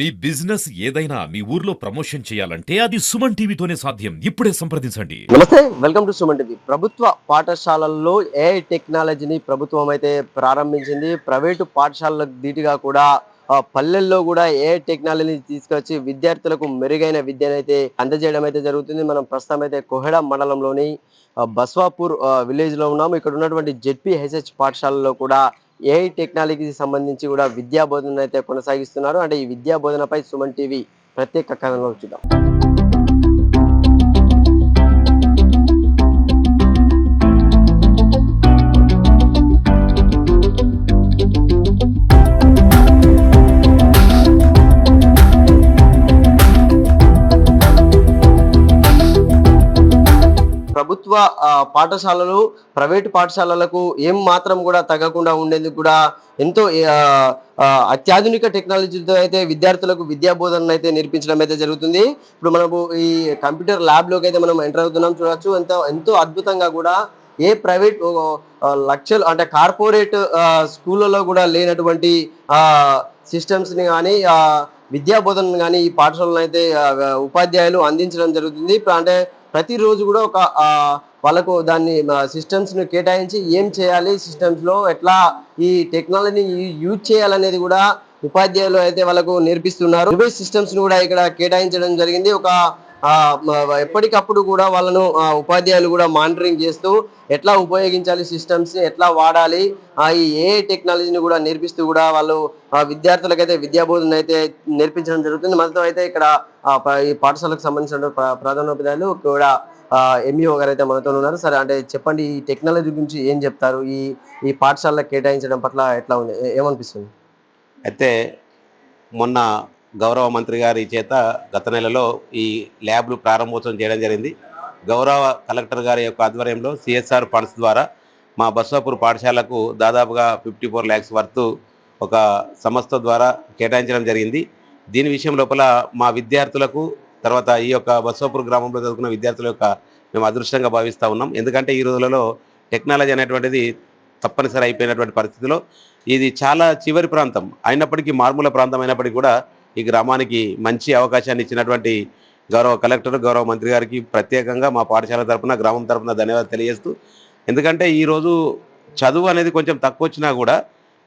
మీ business ఏదైనా మీ ఊర్లో promotion చేయాలంటే అది సుమన్ టీవీతోనే సాధ్యం. ఇప్పుడే సంప్రదించండి. నమస్తే, వెల్కమ్ టు సుమన్ టీవీ. ప్రభుత్వ పాఠశాలల్లో ఏఐ టెక్నాలజీని ప్రభుత్వం అయితే ప్రారంభించింది. ప్రైవేటు పాఠశాలలకు ధీటుగా కూడా పల్లెల్లో కూడా ఏఐ టెక్నాలజీని తీసుకొచ్చి విద్యార్థులకు మెరుగైన విద్యనైతే అందజేయడం అయితే జరుగుతుంది. మనం ప్రస్తుతం అయితే కోహెడ మండలంలోని బస్వాపూర్ విలేజ్ లో ఉన్నాము. ఇక్కడ ఉన్నటువంటి జెడ్పీహెచ్ఎస్ పాఠశాలలో కూడా ఏఐ టెక్నాలజీకి సంబంధించి కూడా విద్యా బోధన అయితే కొనసాగిస్తున్నారు. అంటే ఈ విద్యా బోధనపై సుమన్ టీవీ ప్రత్యేక కథనంలో చూద్దాం. ప్రభుత్వ పాఠశాలలు ప్రైవేటు పాఠశాలలకు ఏం మాత్రం కూడా తగ్గకుండా ఉండేందుకు కూడా ఎంతో అత్యాధునిక టెక్నాలజీతో అయితే విద్యార్థులకు విద్యా బోధన అయితే నేర్పించడం అయితే జరుగుతుంది. ఇప్పుడు మనము ఈ కంప్యూటర్ ల్యాబ్ లోకి అయితే మనం ఎంటర్ అవుతున్నాం, చూడొచ్చు. ఎంతో ఎంతో అద్భుతంగా కూడా ఏ ప్రైవేట్ లక్షలు అంటే కార్పొరేట్ స్కూళ్ళలో కూడా లేనటువంటి సిస్టమ్స్ ని కానీ విద్యా బోధనను కానీ ఈ పాఠశాలను అయితే ఉపాధ్యాయులు అందించడం జరుగుతుంది. అంటే ప్రతిరోజు కూడా ఒక వాళ్ళకు దాన్ని సిస్టమ్స్ ను కేటాయించి ఏం చేయాలి, సిస్టమ్స్ లో ఎట్లా ఈ టెక్నాలజీని యూజ్ చేయాలనేది కూడా ఉపాధ్యాయులు అయితే వాళ్ళకు నేర్పిస్తున్నారు. సిస్టమ్స్ ను కూడా ఇక్కడ కేటాయించడం జరిగింది. ఒక ఎప్పటికప్పుడు కూడా వాళ్ళను ఉపాధ్యాయులు కూడా మానిటరింగ్ చేస్తూ ఎట్లా ఉపయోగించాలి, సిస్టమ్స్ ని ఎట్లా వాడాలి, ఈ ఏఐ టెక్నాలజీని కూడా నేర్పిస్తూ కూడా వాళ్ళు విద్యార్థులకైతే విద్యా బోధన అయితే నేర్పించడం జరుగుతుంది. మనతో అయితే ఇక్కడ ఈ పాఠశాలకు సంబంధించిన ప్రధానోపాధ్యాయులు కూడా ఎంఈఓ గారు అయితే మనతో ఉన్నారు. సరే, అంటే చెప్పండి, ఈ టెక్నాలజీ గురించి ఏం చెప్తారు? ఈ ఈ పాఠశాలకు కేటాయించడం పట్ల ఎట్లా ఉంది, ఏమనిపిస్తుంది? అయితే మొన్న గౌరవ మంత్రి గారి చేత గత నెలలో ఈ ల్యాబ్లు ప్రారంభోత్సవం చేయడం జరిగింది. గౌరవ కలెక్టర్ గారి యొక్క ఆధ్వర్యంలో సిఎస్ఆర్ ఫండ్స్ ద్వారా మా బస్వాపూర్ పాఠశాలకు దాదాపుగా 54 lakhs వర్త్ ఒక సంస్థ ద్వారా కేటాయించడం జరిగింది. దీని విషయం లోపల మా విద్యార్థులకు, తర్వాత ఈ యొక్క బస్వాపూర్ గ్రామంలో చదువుకున్న విద్యార్థుల యొక్క మేము అదృష్టంగా భావిస్తూ ఉన్నాం. ఎందుకంటే ఈ రోజులలో టెక్నాలజీ అనేటువంటిది తప్పనిసరి అయిపోయినటువంటి పరిస్థితిలో ఇది చాలా చివరి ప్రాంతం అయినప్పటికీ, మారుమూల ప్రాంతం అయినప్పటికీ కూడా ఈ గ్రామానికి మంచి అవకాశాన్ని ఇచ్చినటువంటి గౌరవ కలెక్టర్, గౌరవ మంత్రి గారికి ప్రత్యేకంగా మా పాఠశాల తరపున, గ్రామం తరపున ధన్యవాదాలు తెలియజేస్తూ, ఎందుకంటే ఈరోజు చదువు అనేది కొంచెం తక్కువ వచ్చినా కూడా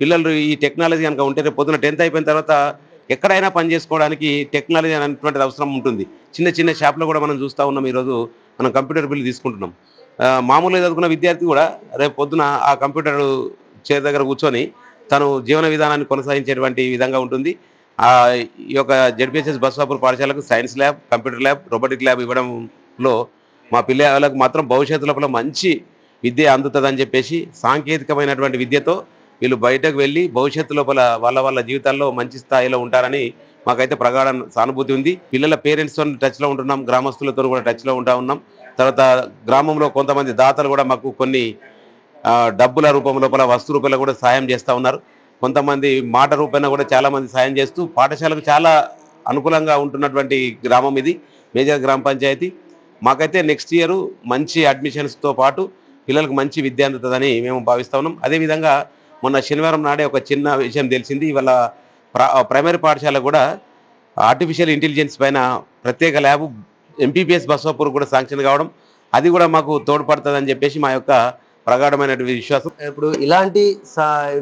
పిల్లలు ఈ టెక్నాలజీ కనుక ఉంటే రేపు పొద్దున 10th అయిపోయిన తర్వాత ఎక్కడైనా పని చేసుకోవడానికి టెక్నాలజీ అనేటువంటిది అవసరం ఉంటుంది. చిన్న చిన్న షాప్లో కూడా మనం చూస్తూ ఉన్నాం. ఈరోజు మనం కంప్యూటర్ బిల్ తీసుకుంటున్నాం. మామూలుగా చదువుకున్న విద్యార్థి కూడా రేపు పొద్దున ఆ కంప్యూటర్ చేతి దగ్గర కూర్చొని తను జీవన విధానాన్ని కొనసాగించేటువంటి విధంగా ఉంటుంది. ఈ యొక్క జెడ్పీహెచ్ఎస్ బస్వాపూర్ పాఠశాలకు science lab, computer lab, robotic lab ఇవ్వడంలో మా పిల్లలకు మాత్రం భవిష్యత్తు లోపల మంచి విద్య అందుతుందని చెప్పేసి, సాంకేతికమైనటువంటి విద్యతో వీళ్ళు బయటకు వెళ్ళి భవిష్యత్తు లోపల వాళ్ళ జీవితాల్లో మంచి స్థాయిలో ఉంటారని మాకైతే ప్రగాఢ సానుభూతి ఉంది. పిల్లల పేరెంట్స్తో టచ్లో ఉంటున్నాం, గ్రామస్తులతో కూడా టచ్లో ఉంటా ఉన్నాం. తర్వాత గ్రామంలో కొంతమంది దాతలు కూడా మాకు కొన్ని డబ్బుల రూపం లోపల, వస్తు రూపంలో కూడా సాయం చేస్తూ ఉన్నారు. కొంతమంది మాట రూపేణ కూడా చాలామంది సాయం చేస్తూ పాఠశాలకు చాలా అనుకూలంగా ఉంటున్నటువంటి గ్రామం ఇది, మేజర్ గ్రామ పంచాయతీ. మాకైతే నెక్స్ట్ ఇయర్ మంచి అడ్మిషన్స్తో పాటు పిల్లలకు మంచి విద్య అందుతుందని మేము భావిస్తూ ఉన్నాం. అదేవిధంగా మొన్న శనివారం నాడే ఒక చిన్న విషయం తెలిసింది. ఇవాళ ప్రైమరీ పాఠశాల కూడా ఆర్టిఫిషియల్ ఇంటెలిజెన్స్ పైన ప్రత్యేక ల్యాబ్ ఎంపీపీఎస్ బస్వాపూర్ కూడా శాంక్షన్ కావడం, అది కూడా మాకు తోడ్పడుతుందని చెప్పేసి మా యొక్క ప్రగాఢమైనటువంటి విశ్వాసం. ఇప్పుడు ఇలాంటి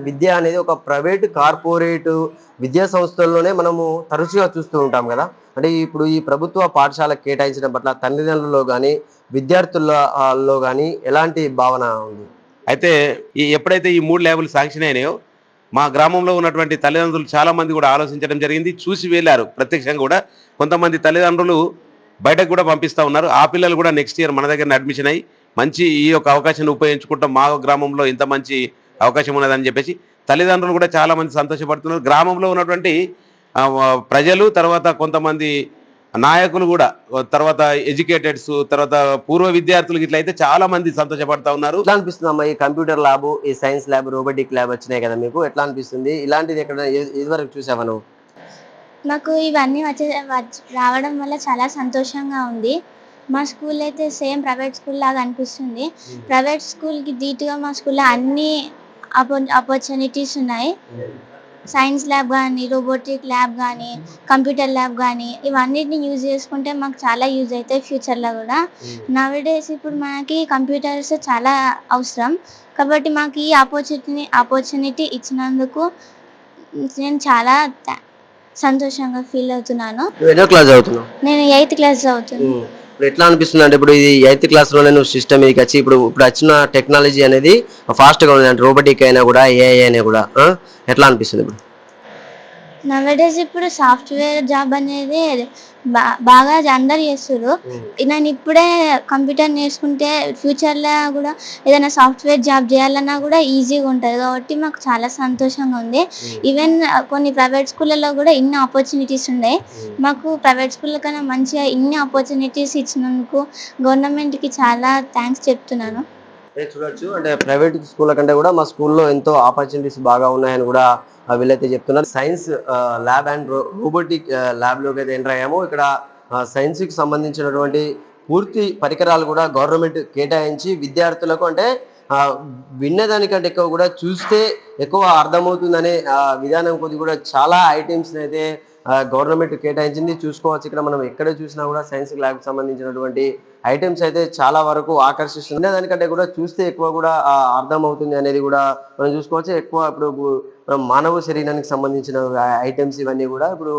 విద్య అనేది ఒక ప్రైవేట్ కార్పొరేట్ విద్యా సంస్థల్లోనే మనము తరచుగా చూస్తూ ఉంటాం కదా. అంటే ఇప్పుడు ఈ ప్రభుత్వ పాఠశాలకు కేటాయించడం పట్ల తల్లిదండ్రుల్లో కానీ విద్యార్థులలో కానీ ఎలాంటి భావన ఉంది? అయితే ఎప్పుడైతే ఈ 3 ల్యాబులు శాంక్షన్ అయినాయో, మా గ్రామంలో ఉన్నటువంటి తల్లిదండ్రులు చాలామంది కూడా ఆలోచించడం జరిగింది, చూసి వెళ్ళారు ప్రత్యక్షంగా కూడా. కొంతమంది తల్లిదండ్రులు బయటకు కూడా పంపిస్తూ ఉన్నారు. ఆ పిల్లలు కూడా నెక్స్ట్ ఇయర్ మన దగ్గర అడ్మిషన్ అయ్యి మంచి ఈ యొక్క అవకాశాన్ని ఉపయోగించుకుంటాం, మా గ్రామంలో ఇంత మంచి అవకాశం ఉన్నదని చెప్పేసి తల్లిదండ్రులు కూడా చాలామంది సంతోషపడుతున్నారు. గ్రామంలో ఉన్నటువంటి ప్రజలు, తర్వాత కొంతమంది నాయకులు కూడా, తర్వాత ఎడ్యుకేటెడ్స్, తర్వాత పూర్వ విద్యార్థులు ఇట్లయితే చాలా మంది సంతోషపడతా ఉన్నారు. ఎట్లా అనిపిస్తుంది అమ్మా, ఈ కంప్యూటర్ ల్యాబ్, ఈ సైన్స్ ల్యాబ్, రోబోటిక్ ల్యాబ్ వచ్చినాయి కదా, మీకు ఎట్లా అనిపిస్తుంది? ఇలాంటిది ఎక్కడ ఇదివరకు చూసావా నువ్వు? నాకు ఇవన్నీ రావడం వల్ల చాలా సంతోషంగా ఉంది. మా స్కూల్ అయితే సేమ్ ప్రైవేట్ స్కూల్ లాగా అనిపిస్తుంది. ప్రైవేట్ స్కూల్కి ధీటుగా మా స్కూల్లో అన్ని ఆపర్చునిటీస్ ఉన్నాయి. సైన్స్ ల్యాబ్ కానీ, రోబోటిక్ ల్యాబ్ కానీ, కంప్యూటర్ ల్యాబ్ కానీ ఇవన్నిటిని యూజ్ చేసుకుంటే మాకు చాలా యూజ్ అవుతాయి ఫ్యూచర్లో కూడా. నౌ-ఏ-డేస్ ఇప్పుడు మనకి కంప్యూటర్స్ చాలా అవసరం. కాబట్టి మాకు ఈ ఆపర్చునిటీ ఇచ్చినందుకు నేను చాలా సంతోషంగా ఫీల్ అవుతున్నాను. నువ్వు ఎన్నో క్లాస్ చదువుతున్నావు? నేను 8th క్లాస్ చదువుతున్నాను. ఇప్పుడు ఎట్లా అనిపిస్తుంది అంటే ఇప్పుడు ఇది 8th క్లాస్లోనే నువ్వు సిస్టమ్ మీదకి వచ్చి ఇప్పుడు వచ్చిన టెక్నాలజీ అనేది ఫాస్ట్గా ఉంది అంటే రోబోటిక్ అయినా కూడా ఏఐ అయినా కూడా ఎట్లా అనిపిస్తుంది ఇప్పుడు? నౌ-ఏ-డేస్ ఇప్పుడు సాఫ్ట్వేర్ జాబ్ అనేది బాగా అందరు చేస్తుర్రు. నేను ఇప్పుడే కంప్యూటర్ నేర్చుకుంటే ఫ్యూచర్లో కూడా ఏదైనా సాఫ్ట్వేర్ జాబ్ చేయాలన్నా కూడా ఈజీగా ఉంటుంది. కాబట్టి మాకు చాలా సంతోషంగా ఉంది. ఈవెన్ కొన్ని ప్రైవేట్ స్కూళ్ళలో కూడా ఇన్ని ఆపర్చునిటీస్ ఉన్నాయి. మాకు ప్రైవేట్ స్కూళ్ళ కన్నా మంచిగా ఇన్ని ఆపర్చునిటీస్ ఇచ్చినందుకు గవర్నమెంట్కి చాలా థ్యాంక్స్ చెప్తున్నాను. చూడొచ్చు అంటే ప్రైవేట్ స్కూళ్ళ కంటే కూడా మా స్కూల్లో ఎంతో ఆపర్చునిటీస్ బాగా ఉన్నాయని కూడా వీళ్ళైతే చెప్తున్నారు. సైన్స్ ల్యాబ్ అండ్ రోబోటిక్ ల్యాబ్లోకి అయితే ఎంటర్ అయ్యాము. ఇక్కడ సైన్స్కి సంబంధించినటువంటి పూర్తి పరికరాలు కూడా గవర్నమెంట్ కేటాయించి విద్యార్థులకు అంటే విన్నదానికంటే ఎక్కువ కూడా చూస్తే ఎక్కువ అర్థమవుతుందనే విధానం కొద్ది కూడా చాలా ఐటమ్స్ అయితే గవర్నమెంట్ కేటాయించింది. చూసుకోవచ్చు ఇక్కడ మనం ఎక్కడ చూసినా కూడా సైన్స్ ల్యాబ్కి సంబంధించినటువంటి ఐటమ్స్ అయితే చాలా వరకు ఆకర్షిస్తుంది. దానికంటే కూడా చూస్తే ఎక్కువ కూడా అర్థం అవుతుంది అనేది కూడా మనం చూసుకోవచ్చు. ఎక్కువ ఇప్పుడు మానవ శరీరానికి సంబంధించిన ఐటమ్స్ ఇవన్నీ కూడా ఇప్పుడు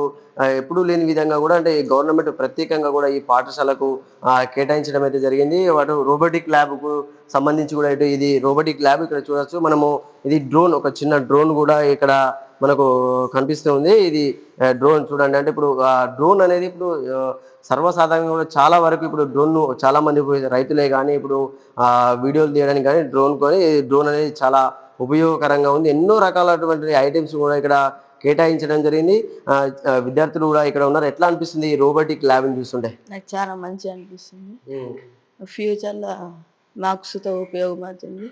ఎప్పుడూ లేని విధంగా కూడా అంటే గవర్నమెంట్ ప్రత్యేకంగా కూడా ఈ పాఠశాలకు కేటాయించడం అయితే జరిగింది. వాటి రోబోటిక్ ల్యాబ్కు సంబంధించి కూడా ఇటు ఇది రోబోటిక్ ల్యాబ్ ఇక్కడ చూడొచ్చు మనము. ఇది డ్రోన్, ఒక చిన్న డ్రోన్ కూడా ఇక్కడ మనకు కనిపిస్తుంది. ఇది డ్రోన్ చూడండి. అంటే ఇప్పుడు డ్రోన్ అనేది ఇప్పుడు సర్వసాధారణంగా కూడా చాలా వరకు ఇప్పుడు డ్రోన్ చాలా మంది రైతులే కానీ ఇప్పుడు వీడియోలు తీయడానికి కానీ డ్రోన్ అనేది చాలా ఉపయోగకరంగా ఉంది. ఎన్నో రకాలైనటువంటి ఐటమ్స్ కూడా ఇక్కడ కేటాయించడం జరిగింది. విద్యార్థులు కూడా ఇక్కడ ఉన్నారు. ఎట్లా అనిపిస్తుంది ఈ రోబోటిక్ ల్యాబ్ని చూస్తుంటే? నాకు చాలా మంచిగా అనిపిస్తుంది. ఫ్యూచర్లో మార్క్స్తో ఉపయోగపడుతుంది.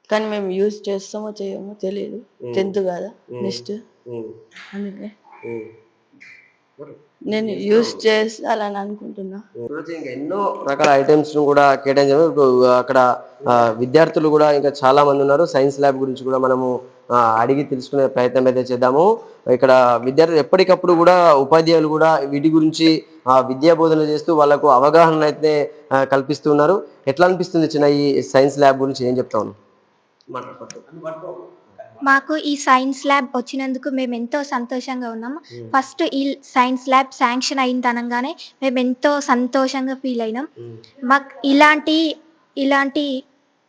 కానీ మేము యూజ్ చేస్తామో చేయమో తెలియదు. 10th కదా నెక్స్ట్, అందుకే నేను యూజ్ చేయాలని అనుకుంటున్నా. ఇంకా ఎన్నో రకాల ఐటమ్స్ కూడా కేటాయించారు. అక్కడ విద్యార్థులు కూడా ఇంకా చాలా మంది ఉన్నారు. సైన్స్ ల్యాబ్ గురించి కూడా మనము అడిగి తెలుసుకునే ప్రయత్నం అయితే చేద్దాము. ఇక్కడ విద్యార్థులు ఎప్పటికప్పుడు కూడా ఉపాధ్యాయులు కూడా వీటి గురించి విద్యా బోధన చేస్తూ వాళ్ళకు అవగాహన అయితే కల్పిస్తున్నారు. ఎట్లా అనిపిస్తుంది చిన్న ఈ సైన్స్ ల్యాబ్ గురించి ఏం చెప్తాను? మాకు ఈ సైన్స్ ల్యాబ్ వచ్చినందుకు మేము ఎంతో సంతోషంగా ఉన్నాము. ఫస్ట్ ఈ సైన్స్ ల్యాబ్ శాంక్షన్ అయింది అనగానే మేము ఎంతో సంతోషంగా ఫీల్ అయినాం. మాకు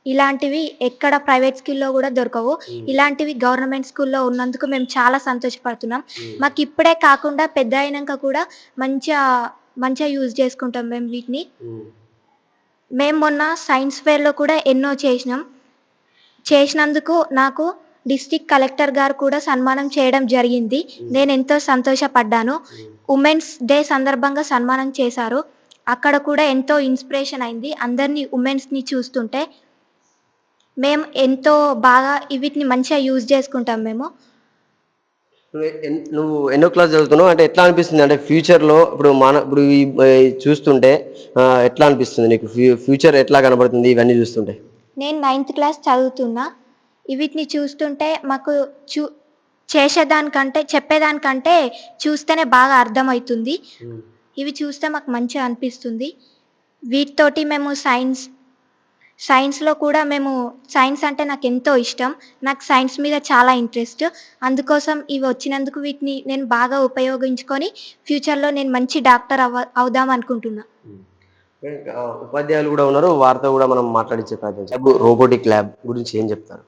ఇలాంటివి ఎక్కడ ప్రైవేట్ స్కూల్లో కూడా దొరకవు. ఇలాంటివి గవర్నమెంట్ స్కూల్లో ఉన్నందుకు మేము చాలా సంతోషపడుతున్నాం. మాకు ఇప్పుడే కాకుండా పెద్ద అయినాక కూడా మంచిగా యూజ్ చేసుకుంటాం మేము వీటిని. మేము మొన్న సైన్స్ ఫేర్లో కూడా ఎన్నో చేసినందుకు నాకు డిస్ట్రిక్ట్ కలెక్టర్ గారు కూడా సన్మానం చేయడం జరిగింది. నేను ఎంతో సంతోషపడ్డాను. ఉమెన్స్ డే సందర్భంగా సన్మానం చేశారు. అక్కడ కూడా ఎంతో ఇన్స్పిరేషన్ అయింది అందరినీ ఉమెన్స్ని చూస్తుంటే. మేము ఎంతో బాగా వీటిని మంచిగా యూజ్ చేసుకుంటాం మేము. నువ్వు ఎన్నో క్లాస్ చదువుతున్నావు అంటే ఎట్లా అనిపిస్తుంది అంటే ఫ్యూచర్లో ఇప్పుడు చూస్తుంటే ఎట్లా అనిపిస్తుంది నీకు? ఫ్యూచర్ ఎట్లా కనబడుతుంది ఇవన్నీ చూస్తుంటే? నేను 9th క్లాస్ చదువుతున్నా. వీటిని చూస్తుంటే మాకు చెప్పేదానికంటే చూస్తేనే బాగా అర్థమవుతుంది. ఇవి చూస్తే మాకు మంచిగా అనిపిస్తుంది. వీటితోటి మేము సైన్స్లో కూడా సైన్స్ అంటే నాకు ఎంతో ఇష్టం. నాకు సైన్స్ మీద చాలా ఇంట్రెస్ట్. అందుకోసం ఇవి వచ్చినందుకు వీటిని నేను బాగా ఉపయోగించుకొని ఫ్యూచర్లో నేను మంచి డాక్టర్ అవుదాం అనుకుంటున్నా. ఉపాధ్యాయులు కూడా ఉన్నారు, వారితో కూడా మనం మాట్లాడించే ప్రయత్నం. రోబోటిక్ ల్యాబ్ గురించి ఏం చెప్తారు?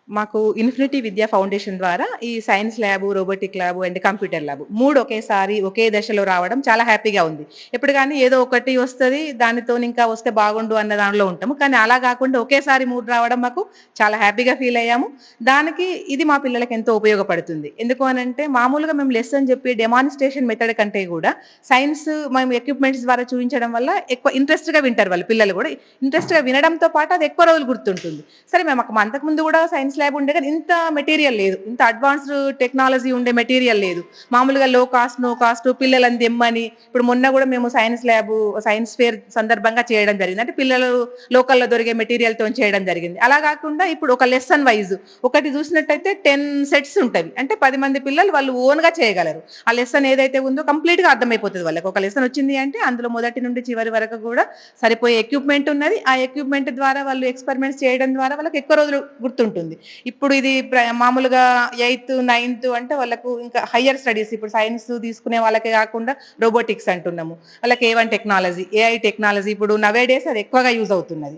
మాకు ఇన్ఫినిటీ విద్యా ఫౌండేషన్ ద్వారా ఈ science lab, robotic lab and computer lab 3 ఒకేసారి ఒకే దశలో రావడం చాలా హ్యాపీగా ఉంది. ఎప్పుడు కానీ ఏదో ఒకటి వస్తుంది, దానితో ఇంకా వస్తే బాగుండు అన్న దానిలో ఉంటాము. కానీ అలా కాకుండా ఒకేసారి 3 రావడం మాకు చాలా హ్యాపీగా ఫీల్ అయ్యాము. దానికి ఇది మా పిల్లలకి ఎంతో ఉపయోగపడుతుంది. ఎందుకు అనంటే మామూలుగా మేము లెసన్ చెప్పి డెమాన్స్ట్రేషన్ మెథడ్ కంటే కూడా సైన్స్ మేము ఎక్విప్మెంట్స్ ద్వారా చూపించడం వల్ల ఎక్కువ ఇంట్రెస్ట్గా వింటారు. వాళ్ళు పిల్లలు కూడా ఇంట్రెస్ట్గా వినడంతో పాటు అది ఎక్కువ రోజులు గుర్తుంటుంది. సరే మేము అంతకుముందు కూడా సైన్స్ ల్యాబ్ ఉండే కానీ ఇంత మెటీరియల్ లేదు, ఇంత అడ్వాన్స్డ్ టెక్నాలజీ ఉండే మెటీరియల్ లేదు. మామూలుగా లో కాస్ట్ నో కాస్ట్ పిల్లలని తెమ్మని, ఇప్పుడు మొన్న కూడా మేము సైన్స్ ఫేర్ సందర్భంగా చేయడం జరిగింది. అంటే పిల్లలు లోకల్లో దొరికే మెటీరియల్ తో చేయడం జరిగింది. అలా కాకుండా ఇప్పుడు ఒక లెసన్ వైజ్ ఒకటి చూసినట్టయితే 10 సెట్స్ ఉంటాయి. అంటే 10 మంది పిల్లలు వాళ్ళు ఓన్ గా చేయగలరు. ఆ లెసన్ ఏదైతే ఉందో కంప్లీట్ గా అర్థమైపోతుంది వాళ్ళకి. ఒక లెసన్ వచ్చింది అంటే అందులో మొదటి నుండి చివరి వరకు కూడా సరిపోయే ఎక్విప్మెంట్ ఉన్నది. ఆ ఎక్విప్మెంట్ ద్వారా వాళ్ళు ఎక్స్పెరిమెంట్స్ చేయడం ద్వారా వాళ్ళకి ఎక్కువ రోజులు గుర్తుంటుంది. ఇప్పుడు ఇది మామూలుగా 8th 9th అంటే వాళ్ళకు ఇంకా హయ్యర్ స్టడీస్, ఇప్పుడు సైన్స్ తీసుకునే వాళ్ళకే కాకుండా రోబోటిక్స్ అంటున్నాము, వాళ్ళకి A1 టెక్నాలజీ, AI టెక్నాలజీ ఇప్పుడు నవేడేస్ అది ఎక్కువగా యూజ్ అవుతున్నది.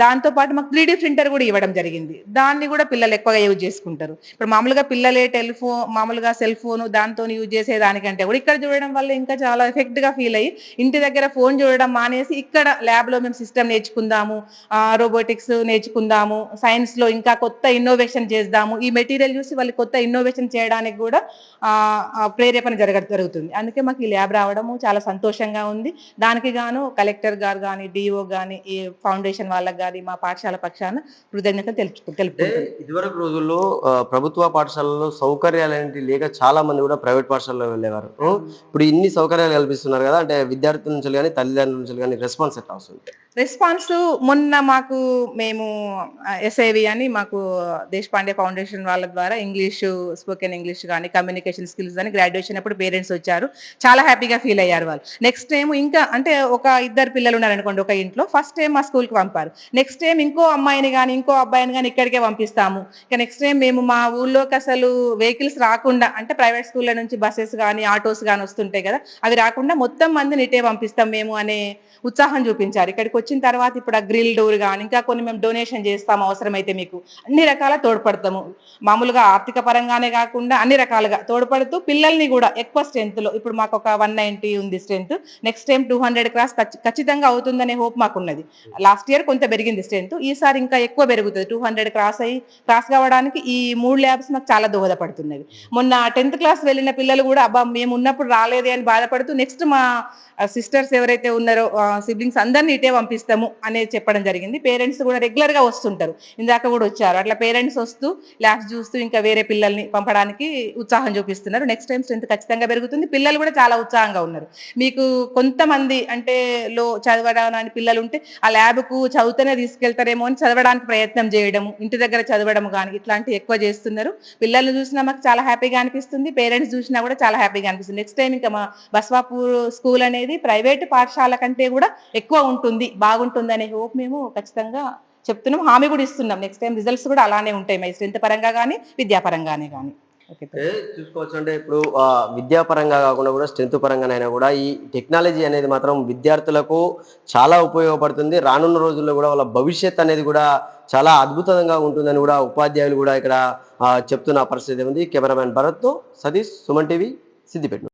దాంతో పాటు మాకు 3D ప్రింటర్ కూడా ఇవ్వడం జరిగింది. దాన్ని కూడా పిల్లలు ఎక్కువగా యూజ్ చేసుకుంటారు. ఇప్పుడు మామూలుగా పిల్లలే మామూలుగా సెల్ ఫోన్ దాంతో యూజ్ చేసేదానికంటే కూడా ఇక్కడ చూడడం వల్ల ఇంకా చాలా ఎఫెక్ట్ గా ఫీల్ అయ్యి ఇంటి దగ్గర ఫోన్ చూడడం మానేసి ఇక్కడ ల్యాబ్ లో మేము సిస్టమ్ నేర్చుకుందాము, రోబోటిక్స్ నేర్చుకుందాము, సైన్స్ లో ఇంకా కొత్త ఇన్నోవేషన్ చేద్దాము, ఈ మెటీరియల్ చూసి వాళ్ళు కొత్త ఇన్నోవేషన్ చేయడానికి కూడా ప్రేరేపణ జరుగుతుంది. అందుకే మాకు ఈ ల్యాబ్ రావడము చాలా సంతోషంగా ఉంది. దానికి గాను కలెక్టర్ గారు కానీ, డిఓ కానీ, ఈ ఫౌండేషన్ వాళ్ళకి కానీ మా పాఠశాల పక్షాన కృతజ్ఞతలు తెలుపుకుంటున్నాను. ఇదివరకు రోజుల్లో ప్రభుత్వ పాఠశాలల్లో సౌకర్యాలు ఏంటి లేక చాలా మంది కూడా ప్రైవేట్ పాఠశాలలో వెళ్ళేవారు. ఇప్పుడు ఇన్ని సౌకర్యాలు కల్పిస్తున్నారు కదా, అంటే విద్యార్థుల నుంచి కానీ తల్లిదండ్రుల నుంచి కానీ రెస్పాన్స్ ఎట్లా వస్తుంది? రెస్పాన్స్ మొన్న మేము ఎస్ఐవి అని మాకు దేశపాండే ఫౌండేషన్ వాళ్ళ ద్వారా స్పోకెన్ ఇంగ్లీష్ కానీ కమ్యూనికేషన్ స్కిల్స్ కానీ గ్రాడ్యుయేషన్ అప్పుడు పేరెంట్స్ వచ్చారు, చాలా హ్యాపీగా ఫీల్ అయ్యారు వాళ్ళు. నెక్స్ట్ టైం ఇంకా అంటే ఒక 2 పిల్లలు ఉన్నారనుకోండి ఒక ఇంట్లో, ఫస్ట్ టైం మా స్కూల్కి పంపారు, నెక్స్ట్ టైం ఇంకో అమ్మాయిని కానీ ఇంకో అబ్బాయిని కానీ ఇక్కడికే పంపిస్తాము. ఇక నెక్స్ట్ టైం మేము మా ఊళ్ళోకి అసలు వెహికల్స్ రాకుండా, అంటే ప్రైవేట్ స్కూళ్ళ నుంచి బస్సెస్ కానీ ఆటోస్ కానీ వస్తుంటాయి కదా, అవి రాకుండా మొత్తం మందిని ఇటే పంపిస్తాం మేము అనే ఉత్సాహం చూపించారు. ఇక్కడికి వచ్చిన తర్వాత ఇప్పుడు ఆ గ్రిల్ డోర్ కానీ ఇంకా కొన్ని మేము డొనేషన్ చేస్తాము, అవసరమైతే మీకు అన్ని రకాల తోడ్పడతాము. మామూలుగా ఆర్థిక పరంగానే కాకుండా అన్ని రకాలుగా తోడ్పడుతూ పిల్లల్ని కూడా ఎక్కువ స్ట్రెంత్ లో, ఇప్పుడు మాకు ఒక 190 ఉంది స్ట్రెంత్, నెక్స్ట్ టైం 200 క్రాస్ ఖచ్చితంగా అవుతుందనే హోప్ మాకున్నది. లాస్ట్ ఇయర్ కొంత పెరిగింది స్ట్రెంత్, ఈసారి ఇంకా ఎక్కువ పెరుగుతుంది. 200 క్రాస్ కావడానికి ఈ 3 ల్యాబ్స్ మాకు చాలా దోహదపడుతున్నది. మొన్న 10th క్లాస్ వెళ్ళిన పిల్లలు కూడా అబ్బా మేము ఉన్నప్పుడు రాలేదే అని బాధపడుతూ నెక్స్ట్ మా సిస్టర్స్ ఎవరైతే ఉన్నారో సిబ్లింగ్స్ అందరినీ ఇటే పంపిస్తాము అనేది చెప్పడం జరిగింది. పేరెంట్స్ కూడా రెగ్యులర్ గా వస్తుంటారు, ఇందాక కూడా వచ్చారు. అట్లా పేరెంట్స్ వస్తూ ల్యాబ్స్ చూస్తూ ఇంకా వేరే పిల్లల్ని పంపడానికి ఉత్సాహం చూపిస్తున్నారు. నెక్స్ట్ టైం స్ట్రెంత్ ఖచ్చితంగా పెరుగుతుంది. పిల్లలు కూడా చాలా ఉత్సాహంగా ఉన్నారు. మీకు కొంతమంది అంటే చదవడానికి పిల్లలు ఉంటే ఆ ల్యాబ్కు చదువుతూనే తీసుకెళ్తారేమో అని చదవడానికి ప్రయత్నం చేయడము, ఇంటి దగ్గర చదవడం కానీ ఇట్లాంటివి ఎక్కువ చేస్తున్నారు. పిల్లల్ని చూసినా మాకు చాలా హ్యాపీగా అనిపిస్తుంది, పేరెంట్స్ చూసినా కూడా చాలా హ్యాపీగా అనిపిస్తుంది. నెక్స్ట్ టైం ఇంకా మా బస్వాపూర్ స్కూల్ అనేది ప్రైవేట్ పాఠశాల కంటే కూడా ఎక్కువ ఉంటుంది, బాగుంటుంది అనే హోప్ మేము ఖచ్చితంగా చెప్తున్నాం, హామీ కూడా ఇస్తున్నాం. నెక్స్ట్ టైం రిజల్ట్స్ కూడా అలానే ఉంటాయి, మరి స్ట్రెంత్ పరంగా కానీ విద్యాపరంగానే కానీ. చూసుకోవచ్చు. అంటే ఇప్పుడు విద్యాపరంగా కాకుండా కూడా స్ట్రెంత్ పరంగానైనా కూడా ఈ టెక్నాలజీ అనేది మాత్రం విద్యార్థులకు చాలా ఉపయోగపడుతుంది. రానున్న రోజుల్లో కూడా వాళ్ళ భవిష్యత్ అనేది కూడా చాలా అద్భుతంగా ఉంటుందని కూడా ఉపాధ్యాయులు కూడా ఇక్కడ చెప్తున్న పరిస్థితి ఉంది. కెమెరామెన్ భరత్తో సతీష్, సుమన్ టీవీ, సిద్దిపేట.